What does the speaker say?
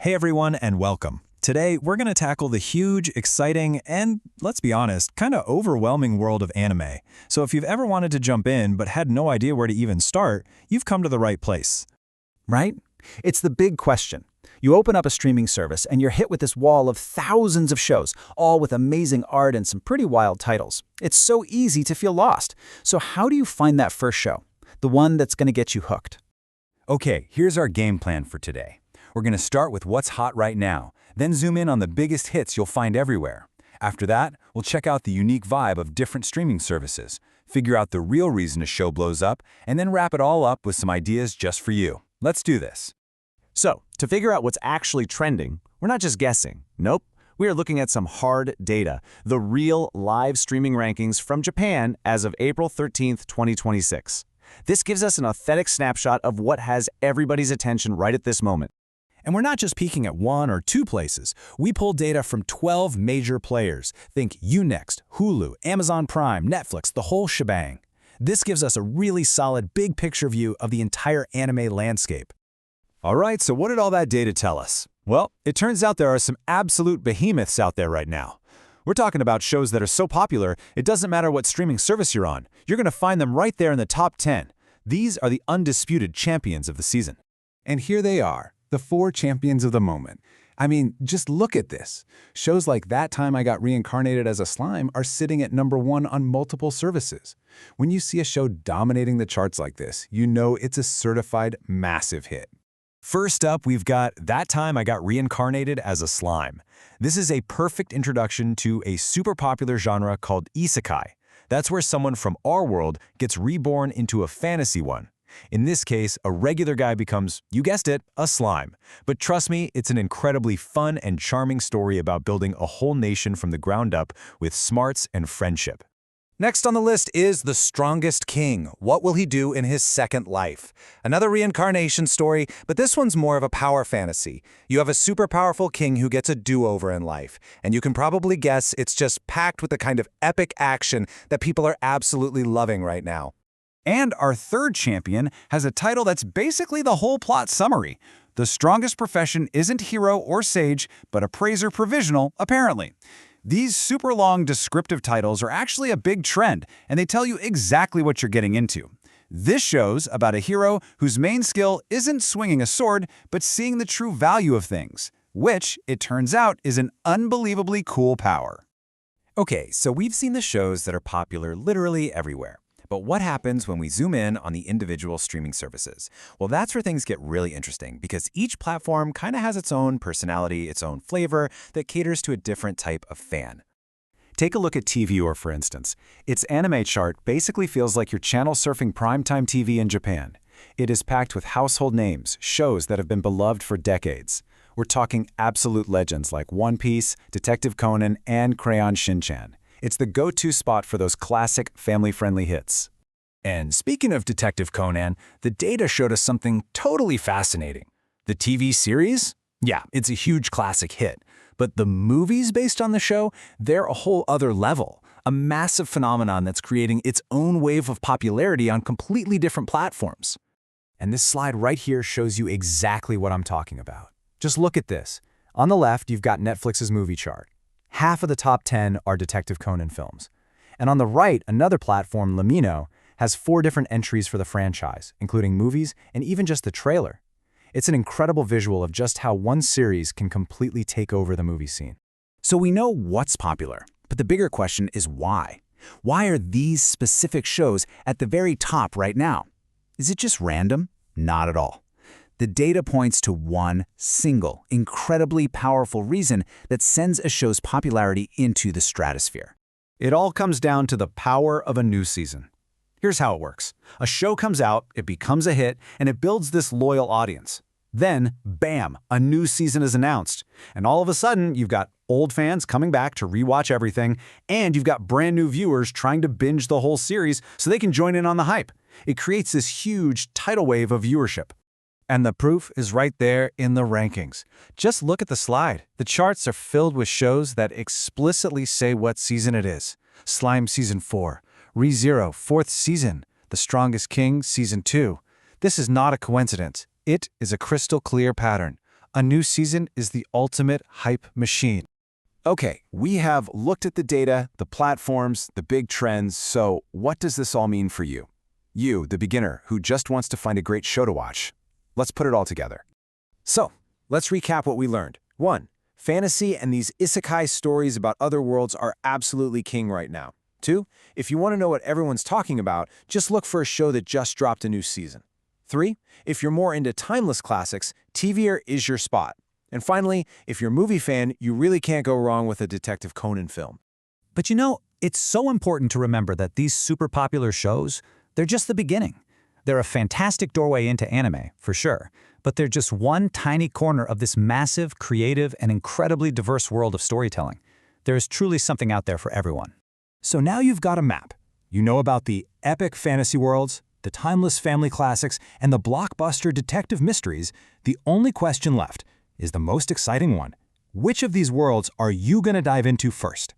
Hey everyone, and welcome. Today, we're going to tackle the huge, exciting, and, let's be honest, kind of overwhelming world of anime. So if you've ever wanted to jump in but had no idea where to even start, you've come to the right place. Right? It's the big question. You open up a streaming service and you're hit with this wall of thousands of shows, all with amazing art and some pretty wild titles. It's so easy to feel lost. So how do you find that first show? The one that's going to get you hooked? Okay, here's our game plan for today. We're going to start with what's hot right now, then zoom in on the biggest hits you'll find everywhere. After that, we'll check out the unique vibe of different streaming services, figure out the real reason a show blows up, and then wrap it all up with some ideas just for you. Let's do this. So, to figure out what's actually trending, we're not just guessing. Nope. We are looking at some hard data, the real live streaming rankings from Japan as of April 13th, 2026. This gives us an authentic snapshot of what has everybody's attention right at this moment. And we're not just peeking at one or two places. We pull data from 12 major players. Think Unext, Hulu, Amazon Prime, Netflix, the whole shebang. This gives us a really solid big picture view of the entire anime landscape. All right, so what did all that data tell us? Well, it turns out there are some absolute behemoths out there right now. We're talking about shows that are so popular, it doesn't matter what streaming service you're on. You're going to find them right there in the top 10. These are the undisputed champions of the season. And here they are, the 4 champions of the moment. I mean, just look at this. Shows like That Time I Got Reincarnated as a Slime are sitting at #1 on multiple services. When you see a show dominating the charts like this, you know it's a certified massive hit. First up, we've got That Time I Got Reincarnated as a Slime. This is a perfect introduction to a super popular genre called isekai. That's where someone from our world gets reborn into a fantasy one. In this case, a regular guy becomes, you guessed it, a slime. But trust me, it's an incredibly fun and charming story about building a whole nation from the ground up with smarts and friendship. Next on the list is The Strongest King. What will he do in his second life? Another reincarnation story, but this one's more of a power fantasy. You have a super powerful king who gets a do-over in life, and you can probably guess it's just packed with the kind of epic action that people are absolutely loving right now. And our third champion has a title that's basically the whole plot summary. The strongest profession isn't hero or sage, but appraiser provisional, apparently. These super long descriptive titles are actually a big trend, and they tell you exactly what you're getting into. This show's about a hero whose main skill isn't swinging a sword, but seeing the true value of things, which, it turns out, is an unbelievably cool power. Okay, so we've seen the shows that are popular literally everywhere. But what happens when we zoom in on the individual streaming services? Well, that's where things get really interesting because each platform kind of has its own personality, its own flavor that caters to a different type of fan. Take a look at TVer, for instance. Its anime chart basically feels like you're channel surfing primetime TV in Japan. It is packed with household names, shows that have been beloved for decades. We're talking absolute legends like One Piece, Detective Conan, and Crayon Shin-chan. It's the go-to spot for those classic, family-friendly hits. And speaking of Detective Conan, the data showed us something totally fascinating. The TV series? Yeah, it's a huge classic hit. But the movies based on the show, they're a whole other level. A massive phenomenon that's creating its own wave of popularity on completely different platforms. And this slide right here shows you exactly what I'm talking about. Just look at this. On the left, you've got Netflix's movie chart. Half of the top 10 are Detective Conan films. And on the right, another platform, Lamino, has 4 different entries for the franchise, including movies and even just the trailer. It's an incredible visual of just how one series can completely take over the movie scene. So we know what's popular, but the bigger question is why? Why are these specific shows at the very top right now? Is it just random? Not at all. The data points to one single, incredibly powerful reason that sends a show's popularity into the stratosphere. It all comes down to the power of a new season. Here's how it works. A show comes out, it becomes a hit, and it builds this loyal audience. Then, bam, a new season is announced. And all of a sudden, you've got old fans coming back to rewatch everything, and you've got brand new viewers trying to binge the whole series so they can join in on the hype. It creates this huge tidal wave of viewership. And the proof is right there in the rankings. Just look at the slide. The charts are filled with shows that explicitly say what season it is. Slime Season 4, ReZero 4th Season, The Strongest King Season 2. This is not a coincidence. It is a crystal clear pattern. A new season is the ultimate hype machine. Okay, we have looked at the data, the platforms, the big trends, so what does this all mean for you? You, the beginner, who just wants to find a great show to watch. Let's put it all together. So, let's recap what we learned. 1. Fantasy and these isekai stories about other worlds are absolutely king right now. 2. If you want to know what everyone's talking about, just look for a show that just dropped a new season. 3. If you're more into timeless classics, TVer is your spot. And finally, if you're a movie fan, you really can't go wrong with a Detective Conan film. But you know, it's so important to remember that these super popular shows, they're just the beginning. They're a fantastic doorway into anime, for sure, but they're just one tiny corner of this massive, creative, and incredibly diverse world of storytelling. There is truly something out there for everyone. So now you've got a map. You know about the epic fantasy worlds, the timeless family classics, and the blockbuster detective mysteries. The only question left is the most exciting one. Which of these worlds are you going to dive into first?